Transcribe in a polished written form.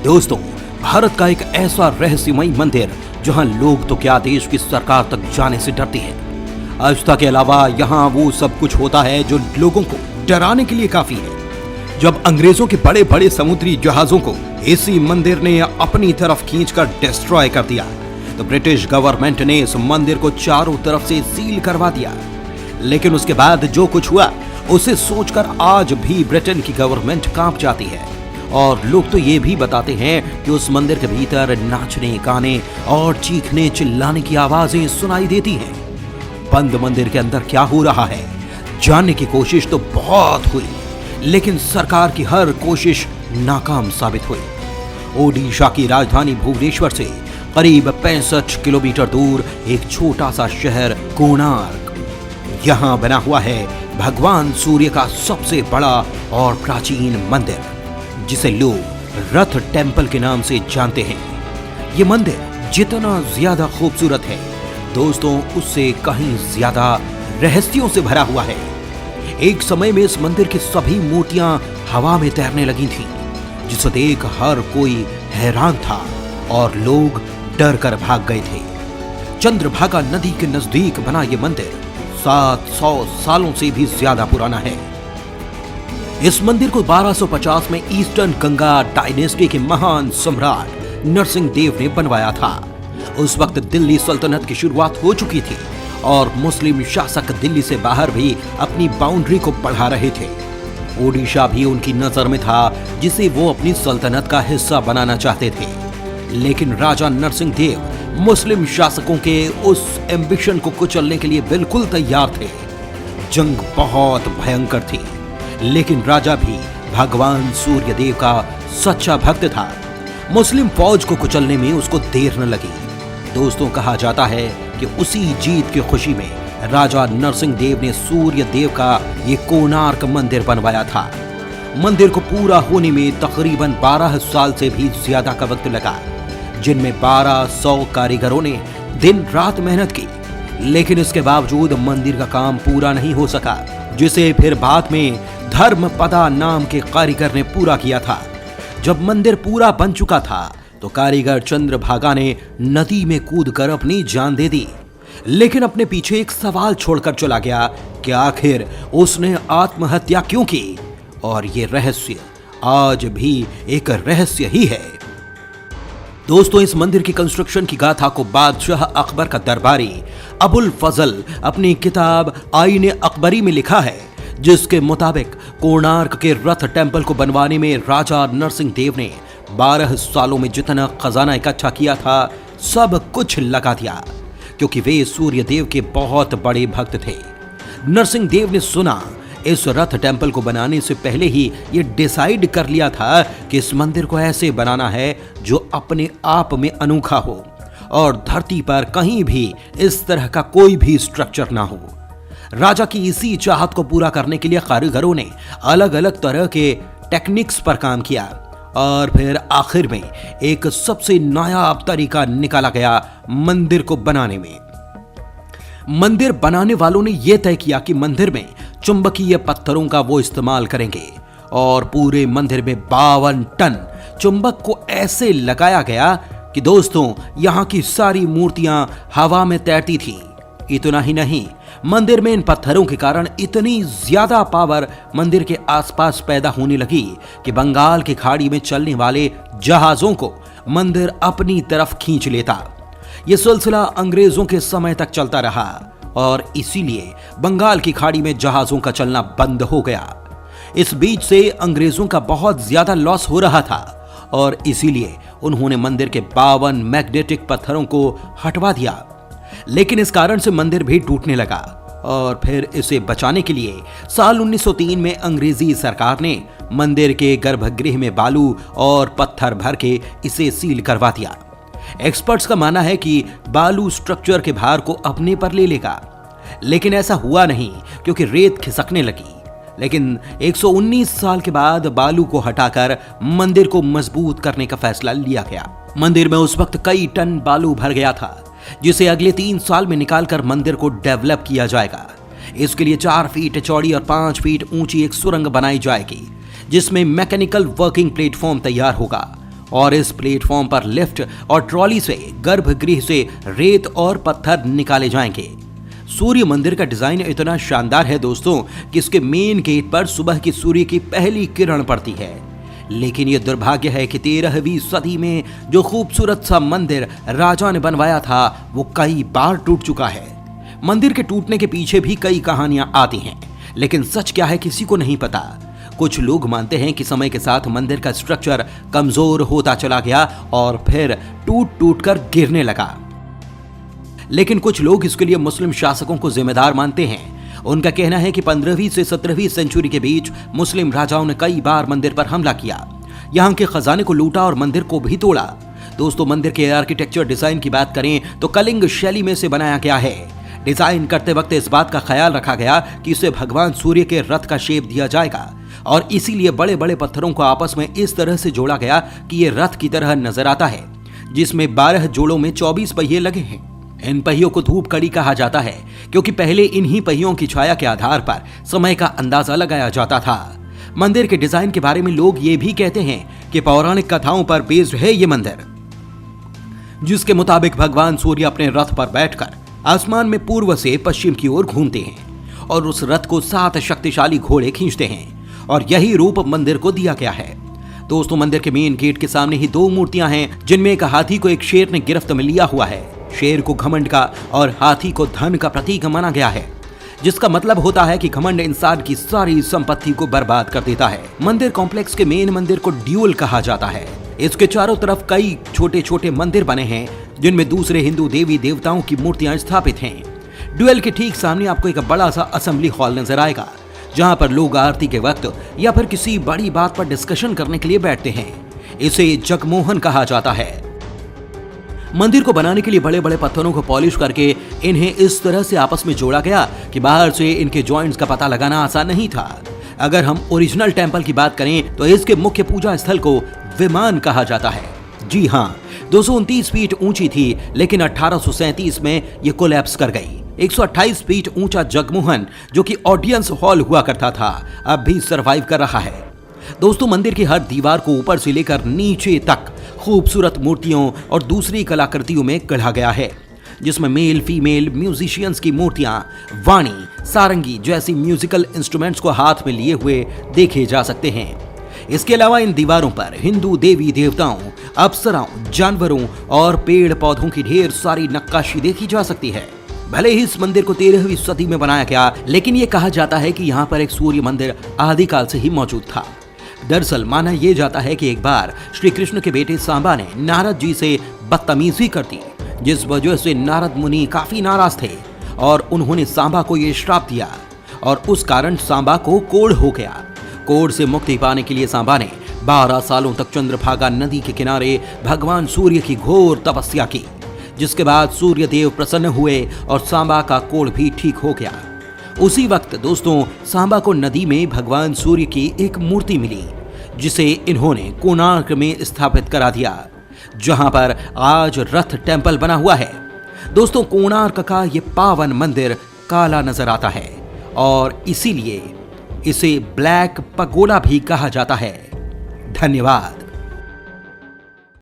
दोस्तों, भारत का एक ऐसा रहस्यमय मंदिर जहां लोग तो क्या देश की सरकार तक जाने से डरती है। आस्था के अलावा यहां वो सब कुछ होता है जो लोगों को डराने के लिए काफी है। जब अंग्रेजों के बड़े बड़े समुद्री जहाजों को इसी मंदिर ने अपनी तरफ खींचकर डिस्ट्रॉय कर दिया तो ब्रिटिश गवर्नमेंट ने इस मंदिर को चारों तरफ से सील करवा दिया। लेकिन उसके बाद जो कुछ हुआ उसे सोचकर आज भी ब्रिटेन की गवर्नमेंट कांप जाती है। और लोग तो ये भी बताते हैं कि उस मंदिर के भीतर नाचने, गाने और चीखने चिल्लाने की आवाजें सुनाई देती हैं। बंद मंदिर के अंदर क्या हो रहा है जानने की कोशिश तो बहुत हुई, लेकिन सरकार की हर कोशिश नाकाम साबित हुई। ओडिशा की राजधानी भुवनेश्वर से करीब 65 किलोमीटर दूर एक छोटा सा शहर कोणार्क, यहां बना हुआ है भगवान सूर्य का सबसे बड़ा और प्राचीन मंदिर, जिसे लोग रथ टेम्पल के नाम से जानते हैं। ये मंदिर जितना ज्यादा खूबसूरत है दोस्तों, उससे कहीं ज्यादा रहस्यों से भरा हुआ है। एक समय में इस मंदिर की सभी मूर्तियां हवा में तैरने लगी थीं, जिसे देख हर कोई हैरान था और लोग डर कर भाग गए थे। चंद्रभागा नदी के नजदीक बना यह मंदिर 700 सालों से भी ज्यादा पुराना है। इस मंदिर को 1250 में ईस्टर्न गंगा डायनेस्टी के महान सम्राट नरसिंह देव ने बनवाया था। उस वक्त दिल्ली सल्तनत की शुरुआत हो चुकी थी और मुस्लिम शासक दिल्ली से बाहर भी अपनी बाउंड्री को बढ़ा रहे थे। ओडिशा भी उनकी नजर में था, जिसे वो अपनी सल्तनत का हिस्सा बनाना चाहते थे। लेकिन राजा नरसिंह देव मुस्लिम शासकों के उस एम्बिशन को कुचलने के लिए बिल्कुल तैयार थे। जंग बहुत भयंकर थी, लेकिन राजा भी भगवान सूर्य देव का सच्चा भक्त था। मुस्लिम फौज को कुचलने में उसको देर न लगी। दोस्तों, कहा जाता है कि उसी जीत की खुशी में राजा नरसिंह देव ने सूर्य देव का ये कोणार्क मंदिर बनवाया था। मंदिर को पूरा होने में तकरीबन 12 साल से भी ज्यादा का वक्त लगा, जिनमें 1200 कारीगरों ने दिन रात मेहनत की। लेकिन इसके बावजूद मंदिर का काम पूरा नहीं हो सका, जिसे फिर बाद में धर्मपदा नाम के कारीगर ने पूरा किया था। जब मंदिर पूरा बन चुका था तो कारीगर चंद्रभागा ने नदी में कूदकर अपनी जान दे दी, लेकिन अपने पीछे एक सवाल छोड़कर चला गया कि आखिर उसने आत्महत्या क्यों की। और ये रहस्य आज भी एक रहस्य ही है। दोस्तों, इस मंदिर की कंस्ट्रक्शन की गाथा को बादशाह अकबर का दरबारी अबुल फजल अपनी किताब आईने अकबरी में लिखा है, जिसके मुताबिक कोणार्क के रथ टेम्पल को बनवाने में राजा नरसिंह देव ने 12 सालों में जितना खजाना इकट्ठा किया था सब कुछ लगा दिया, क्योंकि वे सूर्य देव के बहुत बड़े भक्त थे। नरसिंह देव ने सुना इस रथ टेम्पल को बनाने से पहले ही ये डिसाइड कर लिया था कि इस मंदिर को ऐसे बनाना है जो अपने आप में अनोखा हो और धरती पर कहीं भी इस तरह का कोई भी स्ट्रक्चर ना हो। राजा की इसी चाहत को पूरा करने के लिए कारीगरों ने अलग अलग तरह के टेक्निक्स पर काम किया और फिर आखिर में एक सबसे नायाब तरीका निकाला गया मंदिर को बनाने में। मंदिर बनाने वालों ने यह तय किया कि मंदिर में चुंबकीय पत्थरों का वो इस्तेमाल करेंगे और पूरे मंदिर में 52 टन चुंबक को ऐसे लगाया गया कि दोस्तों, यहां की सारी मूर्तियां हवा में तैरती थी। इतना ही नहीं, मंदिर में इन पत्थरों के कारण इतनी ज्यादा पावर मंदिर के आसपास पैदा होने लगी कि बंगाल की खाड़ी में चलने वाले जहाजों को मंदिर अपनी तरफ खींच लेता। यह सिलसिला अंग्रेजों के समय तक चलता रहा और इसीलिए बंगाल की खाड़ी में जहाजों का चलना बंद हो गया। इस बीच से अंग्रेजों का बहुत ज्यादा लॉस हो रहा था और इसीलिए उन्होंने मंदिर के 52 मैग्नेटिक पत्थरों को हटवा दिया। लेकिन इस कारण से मंदिर भी टूटने लगा और फिर इसे बचाने के लिए साल 1903 में अंग्रेजी सरकार ने मंदिर के गर्भगृह में बालू और पत्थर भर के इसे सील करवा दिया। एक्सपर्ट्स का मानना है कि बालू स्ट्रक्चर के भार को अपने पर ले लेगा, लेकिन ऐसा हुआ नहीं क्योंकि रेत खिसकने लगी। लेकिन 119 साल के बाद बालू को हटाकर मंदिर को मजबूत करने का फैसला लिया गया। मंदिर में उस वक्त कई टन बालू भर गया था, जिसे अगले 3 साल में निकालकर मंदिर को डेवलप किया जाएगा। इसके लिए 4 फीट चौड़ी और 5 फीट ऊंची एक सुरंग बनाई जाएगी, जिसमें मैकेनिकल वर्किंग प्लेटफॉर्म तैयार होगा और इस प्लेटफॉर्म पर लिफ्ट और ट्रॉली से गर्भगृह से रेत और पत्थर निकाले जाएंगे। सूर्य मंदिर का डिजाइन इतना शानदार है दोस्तों कि इसके मेन गेट पर सुबह की सूर्य की पहली किरण पड़ती है। लेकिन यह दुर्भाग्य है कि 13वीं सदी में जो खूबसूरत सा मंदिर राजा ने बनवाया था वो कई बार टूट चुका है। मंदिर के टूटने के पीछे भी कई कहानियां आती हैं, लेकिन सच क्या है किसी को नहीं पता। कुछ लोग मानते हैं कि समय के साथ मंदिर का स्ट्रक्चर कमजोर होता चला गया और फिर टूट टूट कर गिरने लगा। लेकिन कुछ लोग इसके लिए मुस्लिम शासकों को जिम्मेदार मानते हैं। उनका कहना है कि 15वीं से 17वीं सेंचुरी के बीच मुस्लिम राजाओं ने कई बार मंदिर पर हमला किया, यहाँ के खजाने को लूटा और मंदिर को भी तोड़ा। दोस्तों, मंदिर के आर्किटेक्चर डिजाइन की बात करें तो कलिंग शैली में से बनाया गया है। डिजाइन करते वक्त इस बात का ख्याल रखा गया कि इसे भगवान सूर्य के रथ का शेप दिया जाएगा और इसीलिए बड़े बड़े पत्थरों को आपस में इस तरह से जोड़ा गया कि ये रथ की तरह नजर आता है, जिसमें 12 जोड़ों में 24 पहिए लगे हैं। इन पहियों को धूप कड़ी कहा जाता है क्योंकि पहले इन्हीं पहियों की छाया के आधार पर समय का अंदाजा लगाया जाता था। मंदिर के डिजाइन के बारे में लोग ये भी कहते हैं कि पौराणिक कथाओं पर बेस्ड है ये मंदिर, जिसके मुताबिक भगवान सूर्य अपने रथ पर बैठकर आसमान में पूर्व से पश्चिम की ओर घूमते हैं और उस रथ को 7 शक्तिशाली घोड़े खींचते हैं और यही रूप मंदिर को दिया गया है। दोस्तों, मंदिर के मेन गेट के सामने ही 2 मूर्तियां हैं, जिनमें एक हाथी को एक शेर ने गिरफ्त में लिया हुआ है। शेर को घमंड का और हाथी को धन का प्रतीक माना गया है, जिसका मतलब होता है कि घमंड इंसान की सारी संपत्ति को बर्बाद कर देता है। मंदिर कॉम्प्लेक्स के मेन मंदिर को ड्यूल कहा जाता है। इसके चारों तरफ कई छोटे छोटे मंदिर बने हैं, जिनमें दूसरे हिंदू देवी देवताओं की मूर्तियां स्थापित हैं। ड्यूल के ठीक सामने आपको एक बड़ा सा असेंबली हॉल नजर आएगा, जहां पर लोग आरती के वक्त या फिर किसी बड़ी बात पर डिस्कशन करने के लिए बैठते हैं। इसे जगमोहन कहा जाता है। मंदिर को बनाने के लिए बड़े बड़े पत्थरों को पॉलिश करके इन्हें इस तरह से आपस में जोड़ा गया कि बाहर से इनके जॉइंट्स का पता लगाना आसान नहीं था। अगर हम ओरिजिनल टेंपल की बात करें तो इसके मुख्य पूजा स्थल को विमान कहा जाता है। जी हाँ, 229 फीट ऊंची थी, लेकिन 1837 में यह कोलैप्स कर गई। 128 फीट ऊंचा जगमोहन, जो कि ऑडियंस हॉल हुआ करता था, अब भी सरवाइव कर रहा है। दोस्तों, मंदिर की हर दीवार को ऊपर से लेकर नीचे तक खूबसूरत मूर्तियों और दूसरी कलाकृतियों में गढ़ा गया है, जिसमें मेल फीमेल म्यूजिशियंस की मूर्तियां वाणी, सारंगी जैसी म्यूजिकल इंस्ट्रूमेंट्स को हाथ में लिए हुए देखे जा सकते हैं। इसके अलावा इन दीवारों पर हिंदू देवी देवताओं, अप्सराओं, जानवरों और पेड़ पौधों की ढेर सारी नक्काशी देखी जा सकती है। भले ही इस मंदिर को 13वीं सदी में बनाया गया, लेकिन यह कहा जाता है कि यहाँ पर एक सूर्य मंदिर आदिकाल से ही मौजूद था। दरअसल माना यह जाता है कि एक बार श्री कृष्ण के बेटे सांबा ने नारद जी से बदतमीजी कर दी, जिस वजह से नारद मुनि काफी नाराज थे और उन्होंने सांबा को यह श्राप दिया और उस कारण सांबा को कोढ़ हो गया। कोढ़ से मुक्ति पाने के लिए सांबा ने 12 सालों तक चंद्रभागा नदी के किनारे भगवान सूर्य की घोर तपस्या की, जिसके बाद सूर्य देव प्रसन्न हुए और सांबा का कोढ़ भी ठीक हो गया। उसी वक्त दोस्तों, सांबा को नदी में भगवान सूर्य की एक मूर्ति मिली, जिसे इन्होंने कोणार्क में स्थापित करा दिया, जहां पर आज रथ टेंपल बना हुआ है। दोस्तों, कोणार्क का ये पावन मंदिर काला नजर आता है और इसीलिए इसे ब्लैक पगोडा भी कहा जाता है। धन्यवाद।